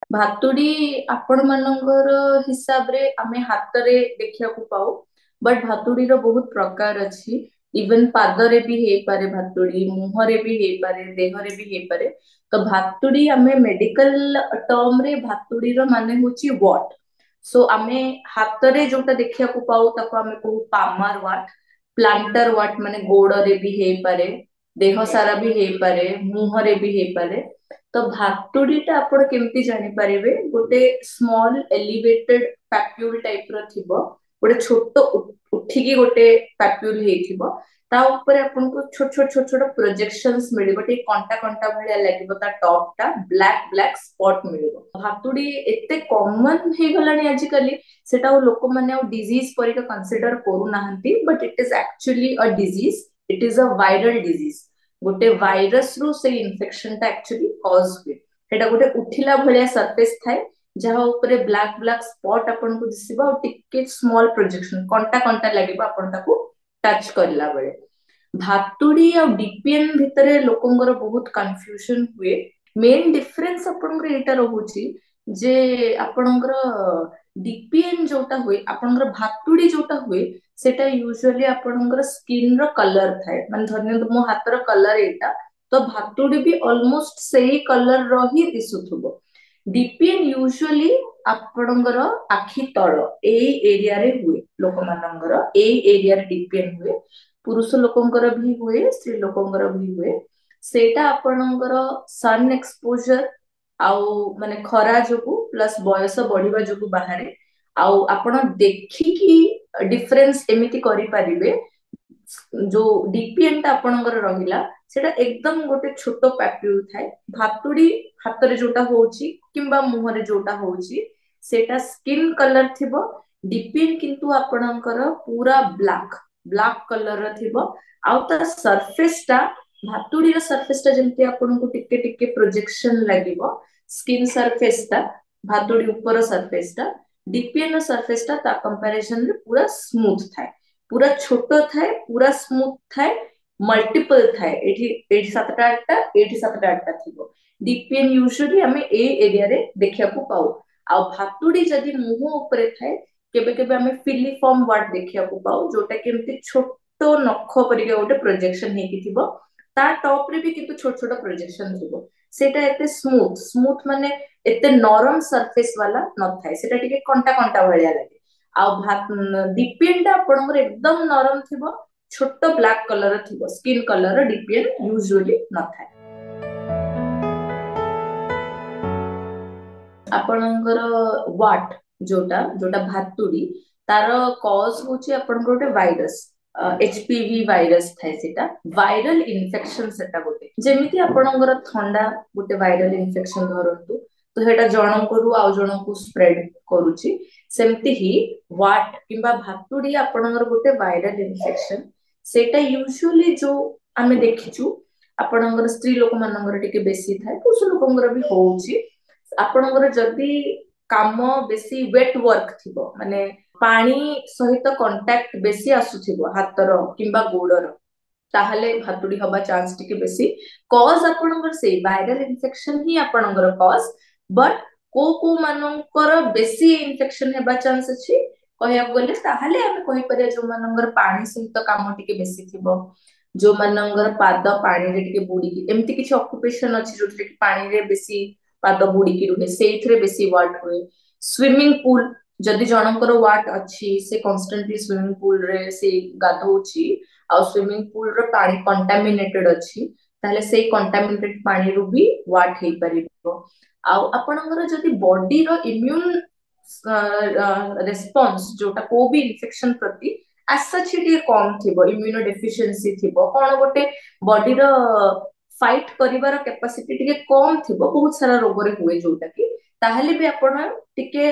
ଭାତୁଡି ଆପଣ ମାନଙ୍କର ହିସାବରେ ଆମେ ହାତରେ ଦେଖିବାକୁ ପାଉ, ବଟ୍ ଭାତୁଡିର ବହୁତ ପ୍ରକାର ଅଛି। ଇଭେନ ପାଦରେ ବି ହେଇପାରେ ଭାତୁଡି, ମୁହଁରେ ବି ହେଇପାରେ, ଦେହରେ ବି ହେଇପାରେ। ତ ଭାତୁଡି ଆମେ ମେଡିକାଲ ଟର୍ମରେ ଭାତୁଡିର ମାନେ ହଉଛି ୱାଟ। ସୋ ଆମେ ହାତରେ ଯୋଉଟା ଦେଖିବାକୁ ପାଉ ତାକୁ ଆମେ କହୁ ପାମାର ୱାଟ। ପ୍ଲାଣ୍ଟର ୱାଟ ମାନେ ଗୋଡରେ ବି ହେଇପାରେ, ଦେହ ସାରା ବି ହେଇପାରେ, ମୁହଁରେ ବି ହେଇପାରେ। ତ ଭାତୁଡି ଟା ଆପଣ କେମିତି ଜାଣିପାରିବେ? ଗୋଟେ ସ୍ମଲ ଏଲିଭେଟେଡ ପାପ୍ୟୁଲ ଟାଇପ ର ଥିବ, ଗୋଟେ ଛୋଟ ଉଠିକି ଗୋଟେ ପାପ୍ୟୁଲ ହେଇଥିବ। ତା ଉପରେ ଆପଣଙ୍କୁ ଛୋଟ ଛୋଟ ଛୋଟ ଛୋଟ ପ୍ରୋଜେକ୍ସନ ମିଳିବ, ଟିକେ କଣ୍ଟା କଣ୍ଟା ଭଳିଆ ଲାଗିବ। ତା ଟପ୍ ଟା ବ୍ଲାକ ବ୍ଲାକ ସ୍ପଟ ମିଳିବ। ଭାତୁଡି ଏତେ କମନ ହେଇଗଲାଣି ଆଜିକାଲି, ସେଟା ଆଉ ଲୋକମାନେ ଆଉ ଡିଜିଜ ପରିକା କନସିଡର କରୁନାହାନ୍ତି, ବଟ୍ ଇଟ ଇଜ ଆକ୍ଚୁଆଲି ଅ ଡିଜିଜ। ଇଟ ଇଜ ଅ ଭାଇରାଲ ଡିଜିଜ। ଗୋଟେ ଭାଇରସ ରୁ ସେଇ ଇନଫେକ୍ସନ ଟା ଆକ୍ଚୁଆଲି କଜ ହୁଏ। ସେଟା ଗୋଟେ ଉଠିଲା ଭଳିଆ ସରଫେସ ଥାଏ, ଯାହା ଉପରେ ବ୍ଲାକ ବ୍ଲାକ ସ୍ପଟ ଆପଣଙ୍କୁ ଦିଶିବ, ଆଉ ଟିକେ ସ୍ମଲ ପ୍ରୋଜେକ୍ସନ କଣ୍ଟା କଣ୍ଟା ଲାଗିବ ଆପଣ ତାକୁ ଟଚ୍ କରିଲା ବେଳେ। ଭାତୁଡି ଆଉ ଡିପିଏନ ଭିତରେ ଲୋକଙ୍କର ବହୁତ କନଫ୍ୟୁଜନ ହୁଏ। ମେନ୍ ଡିଫରେନ୍ସ ଆପଣଙ୍କର ଏଇଟା ରହୁଛି ଯେ ଆପଣଙ୍କର ଡିପିଏନ ଯୋଉଟା ହୁଏ, ଆପଣଙ୍କର ଭାତୁଡି ଯୋଉଟା ହୁଏ, ସେଟା ୟୁଜୁଆଲି ଆପଣଙ୍କର ସ୍କିନ ର କଲର ଥାଏ। ମାନେ ଧରିନିଅନ୍ତୁ ମୋ ହାତର କଲର ଏଇଟା, ତ ଭାତୁଡି ବି ଅଲମୋଷ୍ଟ ସେଇ କଲର ର ହିଁ ଦିଶୁଥିବ। ଡିପିଏନ ୟୁଜୁଆଲି ଆପଣଙ୍କର ଆଖି ତଳ ଏଇ ଏରିଆରେ ହୁଏ। ଲୋକମାନଙ୍କର ଏଇ ଏରିଆରେ ଡିପିଏନ ହୁଏ। ପୁରୁଷ ଲୋକଙ୍କର ବି ହୁଏ, ସ୍ତ୍ରୀ ଲୋକଙ୍କର ବି ହୁଏ। ସେଇଟା ଆପଣଙ୍କର ସନ୍ ଏକ୍ସପୋଜର ଆଉ ମାନେ ଖରା ଯୋଗୁ ପ୍ଲସ ବୟସ ବଢିବା ଯୋଗୁ ବାହାରେ। ଆଉ ଆପଣ ଦେଖିକି ଡିଫରେନ୍ସ ଏମିତି କରିପାରିବେ, ଯୋଉ ଡିପିଏନ ଟା ଆପଣଙ୍କର ରହିଲା ସେଟା ଏକଦମ ଗୋଟେ ଛୋଟ ପାପ୍ୟୁଲ ଥାଏ। ଭାତୁଡି ହାତରେ ଯୋଉଟା ହଉଛି କିମ୍ବା ମୁହଁରେ ଯୋଉଟା ହଉଛି ସେଇଟା ସ୍କିନ କଲର ଥିବ। ଡିପିଏନ କିନ୍ତୁ ଆପଣଙ୍କର ପୁରା ବ୍ଲାକ ବ୍ଲାକ କଲର ର ଥିବ। ଆଉ ତାର ସରଫେସ ଟା, ଭାତୁଡିର ସରଫେସ ଟା ଯେମିତି ଆପଣଙ୍କୁ ଟିକେ ଟିକେ ପ୍ରୋଜେକ୍ସନ ଲାଗିବ ସ୍କିନ ସରଫେସ ଟା, ଭାତୁଡି ଉପର ସରଫେସ ଟା, ଡିପିଏନ ର ସରଫେସ ଟା ତା କମ୍ପାରିଜନ ରେ ପୁରା ସ୍ମୁଥ ଥାଏ। ପୁରା ଛୋଟ ଥାଏ, ପୁରା ସ୍ମୁଥ ଥାଏ, ମଲ୍ଟିପଲ ଥାଏ। ଏଇଠି ସାତଟା ଆଠଟା, ଏଇଠି ସାତଟା ଆଠଟା ଥିବ। ଡିପିଏନ ୟୁଜୁଆଲି ଆମେ ଏଇ ଏରିଆରେ ଦେଖିବାକୁ ପାଉ। ଆଉ ଭାତୁଡି ଯଦି ମୁହଁ ଉପରେ ଥାଏ, କେବେ କେବେ ଆମେ ଫିଲିଫର୍ମ ୱାର୍ଡ ଦେଖିବାକୁ ପାଉ, ଯୋଉଟା କି ଏମିତି ଛୋଟ ନଖ ପରିକା ଗୋଟେ ପ୍ରୋଜେକ୍ସନ ହେଇକି ଥିବ। ତା ଟପ ରେ ବି କିନ୍ତୁ ଛୋଟ ଛୋଟ ପ୍ରୋଜେକ୍ସନ ଥିବ। ସେଇଟା ଏତେ ସ୍ମୁଥ ସ୍ମୁଥ ମାନେ ଏତେ ନରମ ସରଫେସ ବାଲା ନଥାଏ, ସେଟା ଟିକେ କଣ୍ଟା କଣ୍ଟା ଭଳିଆ ଲାଗେ। ଆଉ ଡିପିଏନ ଟା ଆପଣଙ୍କର ଏକଦମ ନରମ ଥିବ, ଛୋଟ ବ୍ଲାକ କଲର ଥିବ। ସ୍କିନ କଲର ଡିପିଏନ ୟୁଜୁଆଲି ନଥାଏ। ଆପଣଙ୍କର ୱାଟ ଯୋଉଟା ଯୋଉଟା ଭାତୁଡି, ତାର କଜ ହଉଛି ଆପଣଙ୍କର ଗୋଟେ ଭାଇରସ। ଏଚପିଭି ଭାଇରସ ଥାଏ ସେଟା। ଭାଇରାଲ ଇନଫେକ୍ସନ ସେଟା ଗୋଟେ। ଯେମିତି ଆପଣଙ୍କର ଥଣ୍ଡା ଗୋଟେ ଭାଇରାଲ ଇନଫେକ୍ସନ ଧରନ୍ତୁ, ତ ସେଇଟା ଜଣଙ୍କରୁ ଆଉ ଜଣଙ୍କୁ ସ୍ପ୍ରେଡ କରୁଛି। ସେମିତି ହିଁ ୱାଟ କିମ୍ବା ଭାତୁଡି ଆପଣଙ୍କର ଗୋଟେ ଭାଇରାଲ ଇନଫେକ୍ସନ। ସେଇଟା ୟୁଜୁଆଲି ଯୋଉ ଆମେ ଦେଖିଛୁ ଆପଣଙ୍କର ସ୍ତ୍ରୀ ଲୋକମାନଙ୍କର ଟିକେ ବେଶୀ ଥାଏ, ପୁରୁଷ ଲୋକଙ୍କର ବି ହଉଛି। ଆପଣଙ୍କର ଯଦି କାମ ବେଶୀ ୱେଟ ୱାର୍କ ଥିବ, ମାନେ ପାଣି ସହିତ କଣ୍ଟାକ୍ଟ ବେଶୀ ଆସୁଥିବ ହାତର କିମ୍ବା ଗୋଡର, ତାହେଲେ ଭାତୁଡି ହବା ଚାନ୍ସ ଟିକେ ବେଶୀ। କଜ ଆପଣଙ୍କର ସେଇ ଭାଇରାଲ ଇନଫେକ୍ସନ ହିଁ ଆପଣଙ୍କର କଜ। ବଟ କୋଉ କୋଉ ମାନଙ୍କର ବେଶୀ ଇନଫେକ୍ସନ ହେବା ଚାନ୍ସ ଅଛି କହିବାକୁ ଗଲେ, ତାହେଲେ ଆମେ କହିପାରିବା ଯୋଉମାନଙ୍କର ପାଣି ସହିତ କାମ ଟିକେ ବେଶୀ ଥିବ, ଯୋଉମାନଙ୍କର ପାଦ ପାଣିରେ ଟିକେ ବୁଡିକି, ଏମିତି କିଛି ଅକୁପେସନ ଅଛି ଯୋଉଥିରେ କି ପାଣିରେ ବେଶୀ ପାଦ ବୁଡିକି ରୁହେ, ସେଇଥିରେ ବେଶୀ ୱାଟ ହୁଏ। ସୁଇମିଂ ପୁଲ, ଯଦି ଜଣଙ୍କର ୱାଟ ଅଛି, ସେ କନଷ୍ଟାଣ୍ଟଲି ସୁଇମିଂ ପୁଲ ରେ ସେ ଗାଧଉଛି, ଆଉ ସୁଇମିଂ ପୁଲ ର ପାଣି କଣ୍ଟାମିନେଟେଡ ଅଛି, ତାହେଲେ ସେଇ କଣ୍ଟାମିନେଟେଡ ପାଣିରୁ ବି ୱାଟ ହେଇପାରିବ। ଆଉ ଆପଣଙ୍କର ଯଦି ବଡିର ଇମ୍ୟୁନ ରେସ୍ପନ୍ସ ଯୋଉଟା କୋଉ ବି ଇନଫେକ୍ସନ ପ୍ରତି ଆସାଛି ଟିକେ କମ ଥିବ, ଇମ୍ୟୁନୋ ଡେଫିସିଏନ୍ସି ଥିବ, କଣ ଗୋଟେ ବଡିର ଫାଇଟ କରିବାର କାପାସିଟି ଟିକେ କମ ଥିବ, ବହୁତ ସାରା ରୋଗରେ ହୁଏ ଯୋଉଟା କି, ତାହେଲେ ବି ଆପଣ ଟିକେ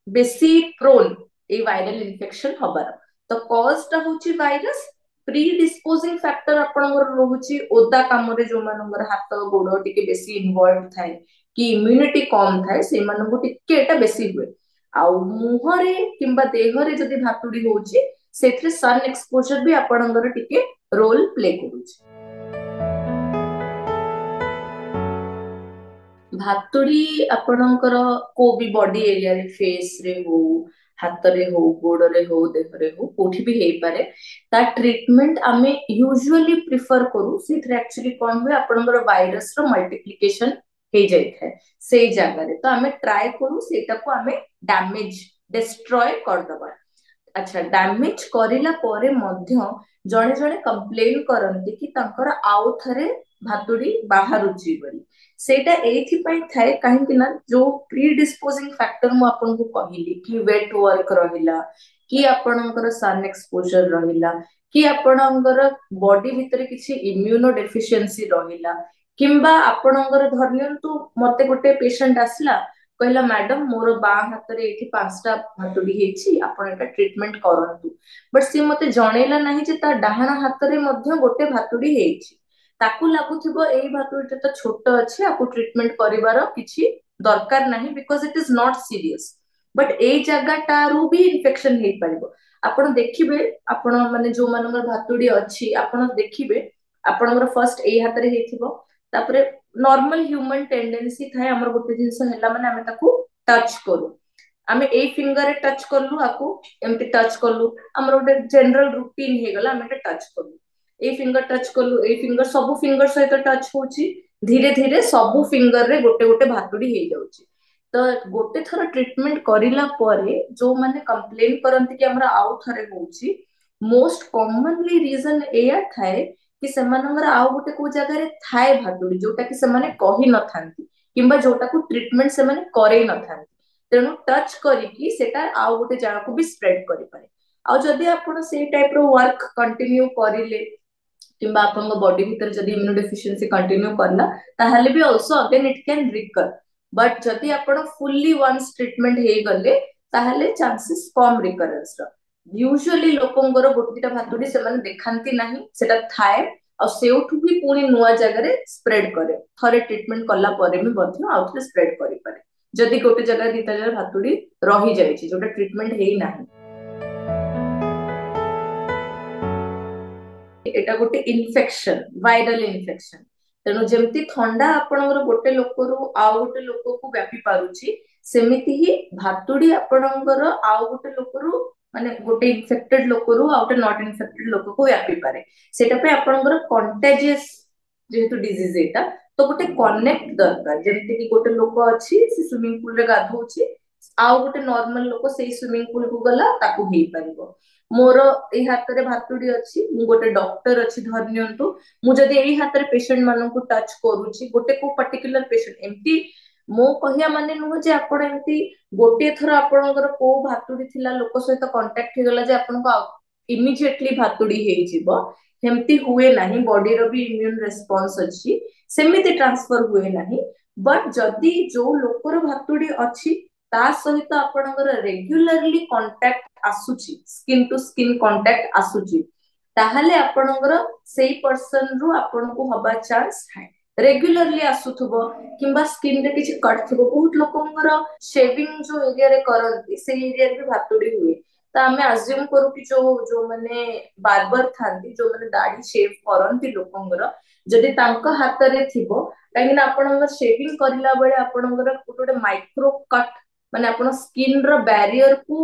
ବେଶୀ ପ୍ରୋନ ଏଇ ଭାଇରାଲ ଇନଫେକ୍ସନ ହବାର। ତ କଜ ଟା ହଉଛି ଭାଇରସ। ପ୍ରି ଡିସ୍ପୋଜିଂ ଫ୍ୟାକ୍ଟର ଆପଣଙ୍କର ରହୁଛି ଓଦା କାମରେ ଯୋଉମାନଙ୍କର ହାତ ଗୋଡ ଟିକେ ବେଶୀ ଇନଭଲ୍ଭ ଥାଏ, କି ଇମ୍ୟୁନିଟି କମ ଥାଏ, ସେଇମାନଙ୍କୁ ଟିକେ ଏଟା ବେଶୀ ହୁଏ। ଆଉ ମୁହଁରେ କିମ୍ବା ଦେହରେ ଯଦି ଭାତୁଡି ହଉଛି, ସେଥିରେ ସନ୍ ଏକ୍ସପୋଜର ବି ଆପଣଙ୍କର ଟିକେ ରୋଲ ପ୍ଲେ କରୁଛି। ଭାତୁଡି ଆପଣଙ୍କର କୋଉ ବି ବଡି ଏରିଆରେ ଫେସ ରେ ହଉ, ହାତରେ ହଉ, ଗୋଡରେ ହଉ, ଦେହରେ ହଉ, କୋଉଠି ବି ହେଇପାରେ। ତା ଟ୍ରିଟମେଣ୍ଟ ଆମେ ୟୁଜୁଆଲି ପ୍ରିଫର କରୁ, ସେଥିରେ ଆକ୍ଚୁଆଲି କଣ ହୁଏ ଆପଣଙ୍କର ଭାଇରସ ର ମଲ୍ଟିପ୍ଲିକେସନ ହେଇଯାଇଥାଏ ସେଇ ଜାଗାରେ, ତ ଆମେ ଟ୍ରାଏ କରୁ ସେଇଟାକୁ ଆମେ ଡ୍ୟାମେଜ ଡେଷ୍ଟ୍ରୟ କରିଦବା। ଆଚ୍ଛା, ଡ୍ୟାମେଜ କରିଲା ପରେ ମଧ୍ୟ ଜଣେ ଜଣେ କମ୍ପ୍ଲେନ କରନ୍ତି କି ତାଙ୍କର ଆଉ ଥରେ ଭାତୁଡି ବାହାରୁଛି ବୋଲି। ସେଇଟା ଏଇଥିପାଇଁ ଥାଏ କାହିଁକି ନା ଯୋଉ ପ୍ରିଡିସ୍ପୋଜିଂ ଫ୍ୟାକ୍ଟର ମୁଁ ଆପଣଙ୍କୁ କହିଲି କି ୱେଟ୍ ୱାର୍କ ରହିଲା, କି ଆପଣଙ୍କର ସନ୍ ଏକ୍ସପୋଜର ରହିଲା, କି ଆପଣଙ୍କର ବଡି ଭିତରେ କିଛି ଇମ୍ୟୁନୋ ଡେଫିସିଏନ୍ସି ରହିଲା, କିମ୍ବା ଆପଣଙ୍କର ଧରି ନିଅନ୍ତୁ ମତେ ଗୋଟେ ପେସେଣ୍ଟ ଆସିଲା କହିଲା ମ୍ୟାଡାମ ମୋର ବାଁ ହାତରେ ଏଇଠି 5ଟା ଭାତୁଡି ହେଇଛି, ଆପଣ ଏଟା ଟ୍ରିଟମେଣ୍ଟ କରନ୍ତୁ। ବଟ ସିଏ ମତେ ଜଣେଇଲା ନାହିଁ ଯେ ତା ଡାହାଣ ହାତରେ ମଧ୍ୟ ଗୋଟେ ଭାତୁଡି ହେଇଛି। ତାକୁ ଲାଗୁଥିବ ଏଇ ଭାତୁଡିଟା ତ ଛୋଟ ଅଛି, ଆକୁ ଟ୍ରିଟମେଣ୍ଟ କରିବାର କିଛି ଦରକାର ନାହିଁ because it is not serious. But ଏଇ ଜାଗାଟାରୁ ବି ଇନଫେକ୍ସନ ହେଇପାରିବ। ଆପଣ ଦେଖିବେ, ଆପଣ ମାନେ ଯୋଉମାନଙ୍କର ଭାତୁଡି ଅଛି ଆପଣ ଦେଖିବେ ଆପଣଙ୍କର ଫର୍ଷ୍ଟ ଏଇ ହାତରେ ହେଇଥିବ, ତାପରେ ନର୍ମାଲ ହ୍ୟୁମାନ ଟେଣ୍ଡେନ୍ସି ଥାଏ ଆମର ଗୋଟେ ଜିନିଷ ହେଲା ମାନେ ଆମେ ତାକୁ ଟଚ୍ କରୁ। ଆମେ ଏଇ ଫିଙ୍ଗରରେ ଟଚ୍ କଲୁ, ଆକୁ ଏମିତି ଟଚ୍ କଲୁ, ଆମର ଗୋଟେ ଜେନେରାଲ ରୁଟିନ ହେଇଗଲା ଆମେ ଏଟା ଟଚ୍ କଲୁ। ଏଇ ଫିଙ୍ଗର ଟଚ୍ କଲୁ, ଏଇ ଫିଙ୍ଗର ସବୁ ଫିଙ୍ଗର ସହିତ ଟଚ୍ ହଉଛି, ଧୀରେ ଧୀରେ ସବୁ ଫିଙ୍ଗରରେ ଗୋଟେ ଗୋଟେ ଭାତୁଡି ହେଇଯାଉଛି। ତ ଗୋଟେ ଥର ଟ୍ରିଟମେଣ୍ଟ କରିଲା ପରେ ଯୋଉମାନେ କମ୍ପ୍ଲେନ କରନ୍ତି କି ଆମର ଆଉ ଥରେ ହଉଛି, ମୋଷ୍ଟ କମନଲି ରିଜନ ଏଇଆ ଥାଏ କି ସେମାନଙ୍କର ଆଉ ଗୋଟେ କୋଉ ଜାଗାରେ ଥାଏ ଭାତୁଡି ଯୋଉଟା କି ସେମାନେ କହିନଥାନ୍ତି, କିମ୍ବା ଯୋଉଟାକୁ ଟ୍ରିଟମେଣ୍ଟ ସେମାନେ କରେଇ ନଥାନ୍ତି। ତେଣୁ ଟଚ୍ କରିକି ସେଟା ଆଉ ଗୋଟେ ଜାଗାକୁ ବି ସ୍ପ୍ରେଡ କରିପାରେ। ଆଉ ଯଦି ଆପଣ ସେଇ ଟାଇପ ର ୱାର୍କ କଣ୍ଟିନ୍ୟୁ କରିଲେ, କିମ୍ବା ଆପଣଙ୍କ ବଡି ଭିତରେ ଯଦି ଇମ୍ୟୁନୋ ଡେଫିସିଏନ୍ସି କଣ୍ଟିନ୍ୟୁ କଲା, ତାହେଲେ ବି also again it can recur. But ଯଦି ଆପଣ ଫୁଲି ୱାନ୍ସ ଟ୍ରିଟମେଣ୍ଟ ହେଇଗଲେ ତାହେଲେ ଚାନ୍ସେସ୍ କମ ରିକରେନ୍ସ ର। ୟୁଜୁଆଲି ଲୋକଙ୍କର ଗୋଟେ ଦିଟା ଭାତୁଡି ସେମାନେ ଦେଖାନ୍ତି ନାହିଁ, ସେଟା ଥାଏ ଆଉ ସେଇଠୁ ବି ପୁଣି ନୂଆ ଜାଗାରେ ସ୍ପ୍ରେଡ କରେ। ଥରେ ଟ୍ରିଟମେଣ୍ଟ କଲା ପରେ ବି ମଧ୍ୟ ଆଉ ଥରେ ସ୍ପ୍ରେଡ କରିପାରେ, ଯଦି ଗୋଟେ ଜାଗାରେ ଦିଟା ଜାଗାରେ ଭାତୁଡି ରହିଯାଇଛି ଯୋଉଟା ଟ୍ରିଟମେଣ୍ଟ ହେଇନାହିଁ। ଏଟା ଗୋଟେ ଇନଫେକ୍ସନ, ଭାଇରାଲ ଇନଫେକ୍ସନ। ତେଣୁ ଯେମିତି ଥଣ୍ଡା ଆପଣଙ୍କର ଗୋଟେ ଲୋକରୁ ଆଉ ଗୋଟେ ଲୋକକୁ ବ୍ୟାପି ପାରୁଛି, ସେମିତି ହିଁ ଭାତୁଡି ଆପଣଙ୍କର ଆଉ ଗୋଟେ ଲୋକରୁ ମାନେ ଗୋଟେ ଇନଫେକ୍ଟେଡ ଲୋକରୁ ଆଉ ଗୋଟେ ନଟ୍ ଇନଫେକ୍ଟେଡ ଲୋକକୁ ବ୍ୟାପି ପାରେ। ସେଇଟା ପାଇଁ ଆପଣଙ୍କର କଣ୍ଟାଜିୟସ ଯେହେତୁ ଡିଜିଜ ଏଇଟା, ତ ଗୋଟେ କନେକ୍ଟ ଦରକାର। ଯେମିତି କି ଗୋଟେ ଲୋକ ଅଛି ସେ ସୁଇମିଂ ପୁଲ ରେ ଗାଧଉଛି, ଆଉ ଗୋଟେ ନର୍ମାଲ ଲୋକ ସେଇ ସୁଇମିଂ ପୁଲ କୁ ଗଲା ତାକୁ ହେଇପାରିବ। ମୋର ଏଇ ହାତରେ ଭାତୁଡି ଅଛି, ମୁଁ ଗୋଟେ ଡକ୍ଟର ଅଛି ଧରି ନିଅନ୍ତୁ, ମୁଁ ଯଦି ଏଇ ହାତରେ ପେସେଣ୍ଟ ମାନଙ୍କୁ ଟଚ୍ କରୁଛି, ଗୋଟେ କୋଉ ପର୍ଟିକୁଲାର ପେସେଣ୍ଟ, ଏମିତି ମୁଁ କହିବା ମାନେ ନୁହଁ ଯେ ଆପଣ ଏମିତି ଗୋଟିଏ ଥର ଆପଣଙ୍କର କୋଉ ଭାତୁଡି ଥିଲା ଲୋକ ସହିତ କଣ୍ଟାକ୍ଟ ହେଇଗଲା ଯେ ଆପଣଙ୍କୁ ଇମିଡିଏଟଲି ଭାତୁଡି ହେଇଯିବ, ସେମିତି ହୁଏ ନାହିଁ। ବଡିର ବି ଇମ୍ୟୁନ ରେସ୍ପନ୍ସ ଅଛି, ସେମିତି ଟ୍ରାନ୍ସଫର ହୁଏ ନାହିଁ। ବଟ ଯଦି ଯୋଉ ଲୋକର ଭାତୁଡି ଅଛି ତା ସହିତ ଆପଣଙ୍କର ରେଗୁଲାରଲି କଣ୍ଟାକ୍ଟ ଆସୁଛି, ସ୍କିନ୍ ଟୁ ସ୍କିନ୍ କଣ୍ଟାକ୍ଟ ଆସୁଛି, ତାହେଲେ ଆପଣଙ୍କର ସେଇ ପର୍ସନ ରୁ ଆପଣଙ୍କୁ ହବା ଚାନ୍ସ ଥାଏ। ରେଗୁଲାରଲି ଆସୁଥିବ କିମ୍ବା ସ୍କିନ ରେ କିଛି କଟ ଥିବ, ବହୁତ ଲୋକଙ୍କର ସେଭିଂ ଯୋଉ ଏରିଆରେ କରନ୍ତି ସେଇ ଏରିଆରେ ବି ଭାତୁଡି ହୁଏ। ତ ଆମେ ଆଜ୍ୟୁମ କରୁ କି ଯୋଉମାନେ ବାର୍ବର ଥାନ୍ତି, ଯୋଉମାନେ ଦାଢି ସେଭ କରନ୍ତି ଲୋକଙ୍କର, ଯଦି ତାଙ୍କ ହାତରେ ଥିବ, କାହିଁକି ନା ଆପଣଙ୍କର ସେଭିଂ କରିଲା ବେଳେ ଆପଣଙ୍କର ଗୋଟେ ଗୋଟେ ମାଇକ୍ରୋ କଟ, ମାନେ ଆପଣ ସ୍କିନ ର ବ୍ୟାରିୟର କୁ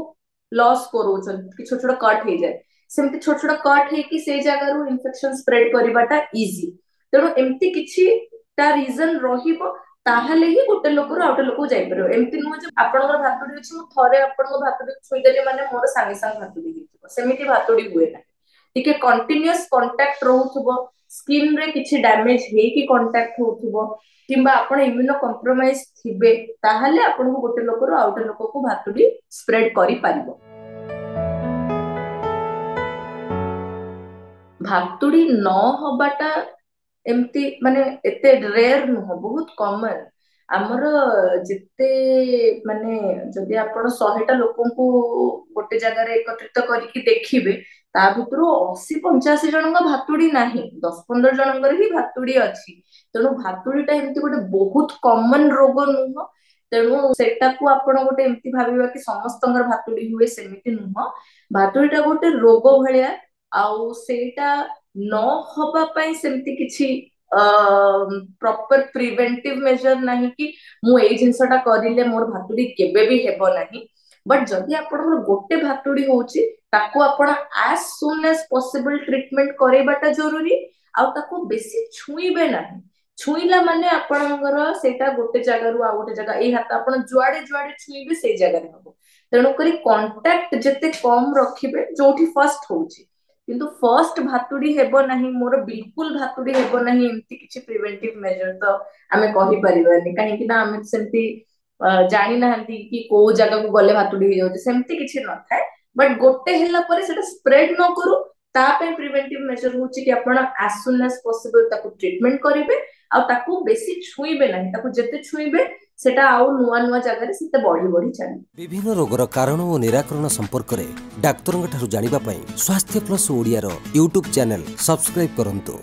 ଲସ୍ କରଉଛନ୍ତି, କି ଛୋଟ ଛୋଟ କଟ ହେଇଯାଏ, ସେମିତି ଛୋଟ ଛୋଟ କଟ ହେଇକି ସେଇ ଜାଗାରୁ ଇନଫେକ୍ସନ ସ୍ପ୍ରେଡ କରିବାଟା ଇଜି। ତେଣୁ ଏମିତି କିଛି ତା ରିଜନ ରହିବ, ତାହେଲେ ହିଁ ଗୋଟେ ଲୋକରୁ ଆଉ ଗୋଟେ ଲୋକକୁ ଯାଇପାରିବ। ଏମିତି ନୁହଁ ଯେ ଆପଣଙ୍କର ଭାତୁଡି ଅଛି, ମୁଁ ଥରେ ଆପଣଙ୍କ ଭାତୁଡି ଛୁଇଁଦେଲି ମାନେ ମୋର ସାଙ୍ଗେ ସାଙ୍ଗେ ଭାତୁଡି ହେଇଯିବ, ସେମିତି ଭାତୁଡି ହୁଏ ନାହିଁ। ଟିକେ କଣ୍ଟିନ୍ୟୁଅସ କଣ୍ଟାକ୍ଟ ରହୁଥିବ, ସ୍କିନ ରେ କିଛି ଡ୍ୟାମେଜ ହେଇକି କଣ୍ଟାକ୍ଟ ହଉଥିବ, କିମ୍ବା ଆପଣ ଇମ୍ୟୁନୋ କମ୍ପ୍ରୋମାଇଜ ଥିବେ, ତାହେଲେ ଆପଣଙ୍କୁ ଗୋଟେ ଲୋକରୁ ଆଉ ଗୋଟେ ଲୋକକୁ ଭାତୁଡି ସ୍ପ୍ରେଡ କରିପାରିବ। ଭାତୁଡି ନ ହବାଟା ଏମିତି ମାନେ ଏତେ ରେୟାର ନୁହଁ, ବହୁତ କମନ। ଆମର ଯେତେ ମାନେ ଯଦି ଆପଣ 100ଟା ଲୋକଙ୍କୁ ଗୋଟେ ଜାଗାରେ ଏକତ୍ରିତ କରିକି ଦେଖିବେ, ତା ଭିତରୁ 80-85 ଜଣଙ୍କ ଭାତୁଡି ନାହିଁ, 10-15 ଜଣଙ୍କର ହିଁ ଭାତୁଡି ଅଛି। ତେଣୁ ଭାତୁଡିଟା ଏମିତି ଗୋଟେ ବହୁତ କମନ ରୋଗ ନୁହଁ। ତେଣୁ ସେଟାକୁ ଆପଣ ଗୋଟେ ଏମିତି ଭାବିବା କି ସମସ୍ତଙ୍କର ଭାତୁଡି ହୁଏ, ସେମିତି ନୁହଁ। ଭାତୁଡିଟା ଗୋଟେ ରୋଗ ଭଳିଆ, ଆଉ ସେଇଟା ନ ହବା ପାଇଁ ସେମିତି କିଛି प्रॉपर प्रिवेंटिव मेजर नहीं कि मु एई जिंसटा करिले मोर भातुड़ी केबे भी हेबो नहीं बट जदि आपन गोटे भातुड़ी होची ताको आपण as soon as possible treatment करेबाटा जरूरी आउ ताको बेसी छुईबे नहीं छुईला माने आपणकर सेटा गोटे जगह रु आ गोटे जगह एई हाथ आपण जुआडे जुआडे छुईबे से जगह रे हबो तेणु करी कांटेक्ट जते कम रखिबे जोठी फर्स्ट होची किंतु फर्स्ट भातुड़ी हेबो नहीं मोर बिल्कुल भातुड़ी हेबो नहीं एमती किछि प्रिवेंटिव मेजर तो आमे कहि परिबानी काहे कि ना आमे सेमती जानि नाहंती कि को जगह को गले भातुड़ी हो जाउछ सेमती किछि न थाए बट गोटे हेला परे सेटा स्प्रेड न करू ता पे प्रिवेंटिव मेजर होची कि आपण as soon as possible ताको ट्रीटमेंट करिवे आ ताको बेसी छुईबे नहीं ताको जते छुईबे सेटा आउ नुआ नुआ जगह रे सेते बढ़ी बढ़ी चली विभिन्न रोगर कारण और निराकरण संपर्क में डाक्तरों ठारू जानिबा पई स्वास्थ्य प्लस ओडिया रो यूट्यूब चैनल सब्सक्राइब करंतु।